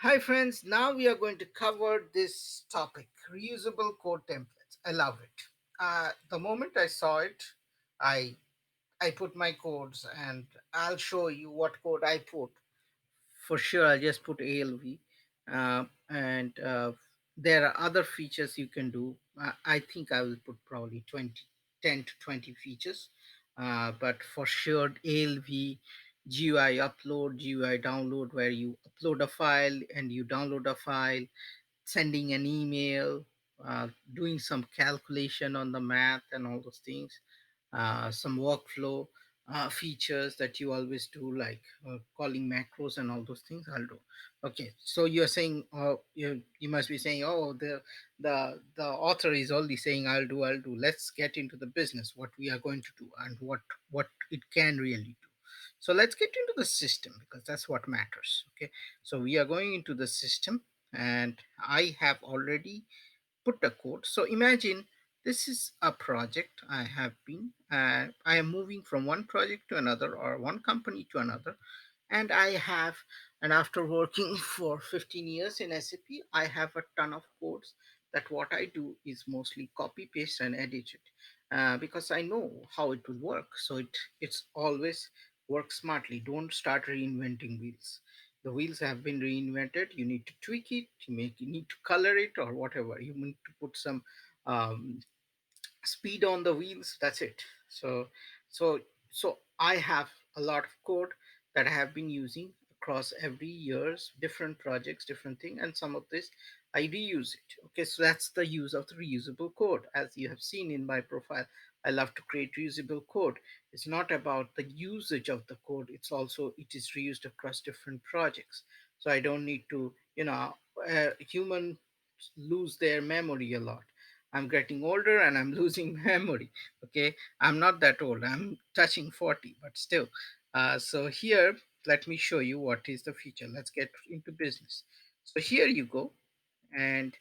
Hi, friends. Now we are going to cover this topic, reusable code templates. I love it. The moment I saw it, I I put my codes, and I'll show you what code I put. For sure, I'll just put ALV, and there are other features you can do. I think I will put probably 10 to 20 features, but for sure ALV, GUI upload, GUI download, where you upload a file and you download a file, sending an email, doing some calculation on the math and all those things, some workflow features that you always do, like calling macros and all those things. I'll do. Okay, so you're saying, you must be saying, oh, the author is only saying, I'll do. Let's get into the business, what we are going to do and what it can really do. So let's get into the system, because that's what matters. Okay, so we are going into the system, and I have already put a code. So imagine this is a project I am moving from one project to another, or one company to another, and and after working for 15 years in SAP, I have a ton of codes that what I do is mostly copy paste and edit it, because I know how it will work. So it's always work smartly. Don't start reinventing wheels. The wheels have been reinvented. You need to tweak it, you need to color it, or whatever. You need to put some um, speed on the wheels. That's it. So so so I have a lot of code that I have been using across every years, different projects, different thing, and some of this I reuse it. Okay, so that's the use of the reusable code. As you have seen in my profile, I love to create reusable code. It's not about the usage of the code, it's also it is reused across different projects. So I don't need to, humans lose their memory a lot. I'm getting older and I'm losing memory. Okay, I'm not that old. I'm touching 40, but still. So here, let me show you what is the feature. Let's get into business. So here you go, and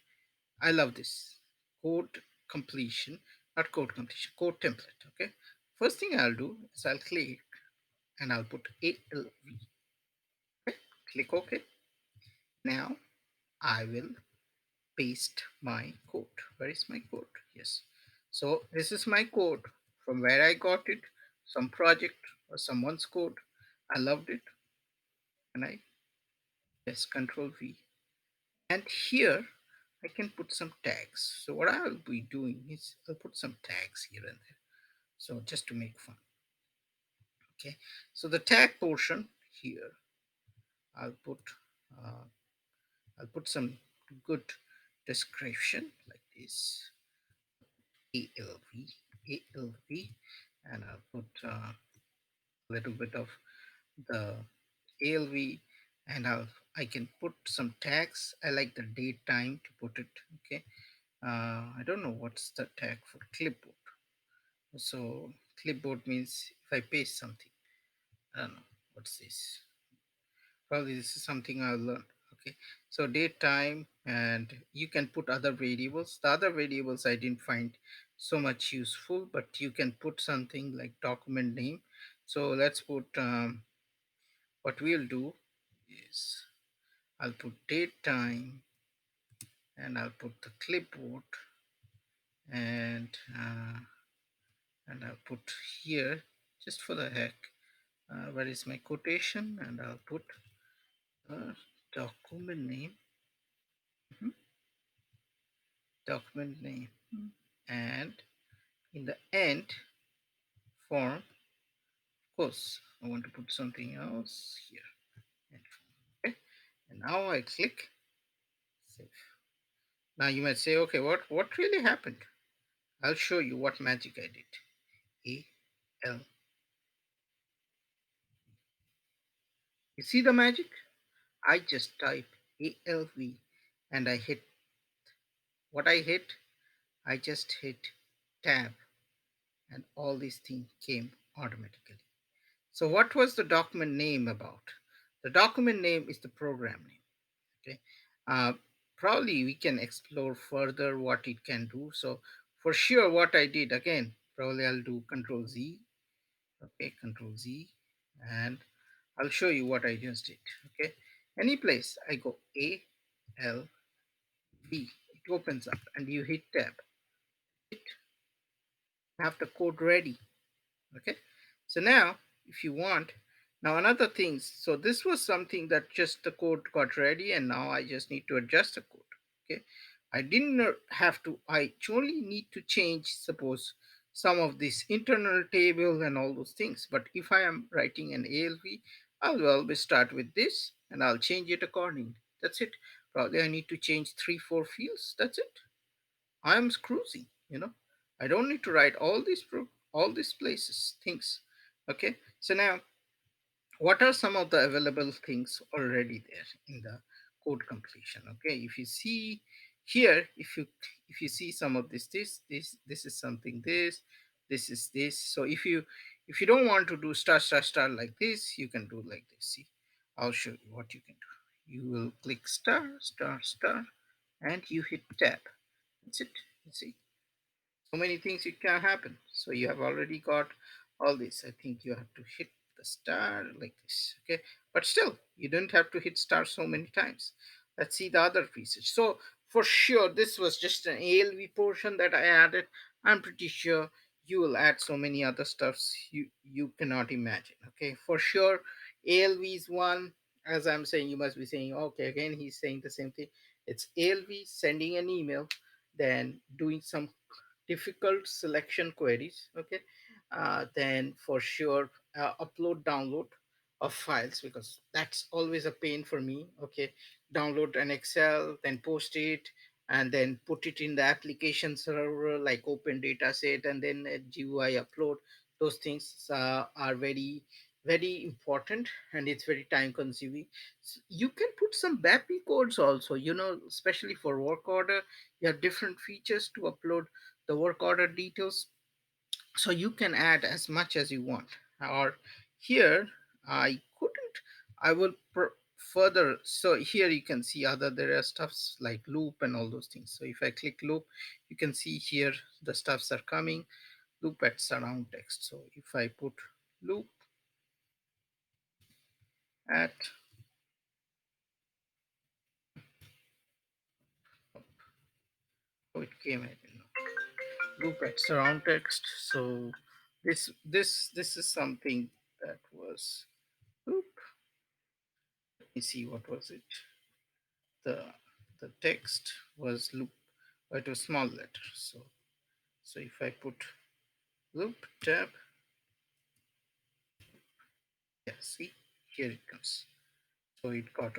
I love this code completion, not code completion, code template. Okay, first thing I'll do is I'll click and I'll put ALV. Okay, click OK. Now I will paste my code. Where is my code? Yes. So this is my code from where I got it, some project or someone's code. I loved it, and I press Control V. And here I can put some tags. So what I'll be doing is I'll put some tags here and there. So just to make fun. Okay. So the tag portion here, I'll put uh, I'll put some good description like this. ALV, ALV, and I'll put a little bit of the ALV, and I can put some tags. I like the date time to put it. Okay, I don't know what's the tag for clipboard. So clipboard means if I paste something. I don't know what's this. Probably this is something I'll learn. Okay, so date time, and you can put other variables. The other variables I didn't find so much useful, but you can put something like document name. So let's put what we'll do is I'll put date time, and I'll put the clipboard, and I'll put here, just for the heck, where is my quotation, and I'll put document name. Mhm, document name. And in the end form, of course, I want to put something else here. Okay, and now I click save. Now you might say, okay, what really happened? I'll show you what magic I did. A L. You see the magic? I just type ALV, and I hit what I hit. I just hit tab, and all these things came automatically. So what was the document name about? The document name is the program name. Okay, uh, probably we can explore further what it can do. So for sure, what I did again, probably I'll do Control Z. Okay, Control Z, and I'll show you what I just did. Okay, Any place I go ALV, it opens up and you hit tab. It have the code ready. Okay, so now if you want, now another thing, so this was something that just the code got ready and now I just need to adjust the code. Okay, I didn't have to, I only need to change, suppose, some of this internal table and all those things. But if I am writing an ALV, I'll always start with this and I'll change it accordingly. That's it. Probably I need to change 3 4 fields. That's it. I'm cruising, I don't need to write all these places things. Okay, so now what are some of the available things already there in the code completion? Okay, if you see here, if you see some of this is something, this is this. So if you don't want to do star star star like this, you can do like this. See, I'll show you what you can do. You will click star star star and you hit tab. That's it. You see, so many things it can happen. So you have already got all this. I think you have to hit the star like this. Okay, but still you don't have to hit star so many times. Let's see the other pieces. So for sure this was just an ALV portion that I added. I'm pretty sure you will add so many other stuffs you cannot imagine. Okay, for sure ALV is one. As I'm saying, you must be saying, okay, again he's saying the same thing. It's ALV sending an email, then doing some difficult selection queries. Okay, then for sure upload download of files, because that's always a pain for me. Okay, download an Excel, then post it, and then put it in the application server like open data set, and then GUI upload. Those things are very very important, and it's very time consuming. You can put some BAPI codes also, especially for work order. You have different features to upload the work order details, so you can add as much as you want. Or here I couldn't, I will further. So here you can see other, there are stuffs like loop and all those things. So if I click loop, you can see here the stuffs are coming. Loop at surround text. So if I put loop at, oh, it came, I didn't know, loop at surround text. So this is something that was, oop, let me see, what was it, the the text was loop, it was small letter. So if I put loop tab, yeah, see, here it comes. So it got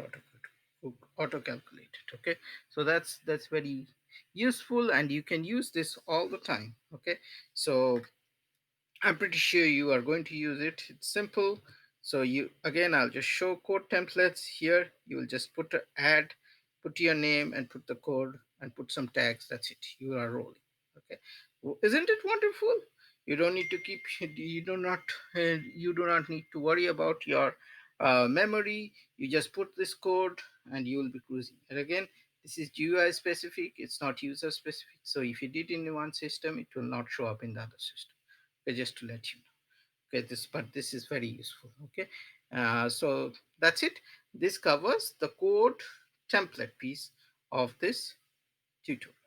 auto calculated. Okay, so that's very useful, and you can use this all the time. Okay, so I'm pretty sure you are going to use it. It's simple. So you, again, I'll just show code templates here. You will just put a add, put your name and put the code and put some tags. That's it. You are rolling. Okay. Isn't it wonderful? You don't need to keep, you do not need to worry about your memory. You just put this code and you will be cruising. And again, this is GUI specific. It's not user specific. So if you did in one system, it will not show up in the other system. Okay, just to let you know. Okay, this is very useful. Okay, so that's it. This covers the code template piece of this tutorial.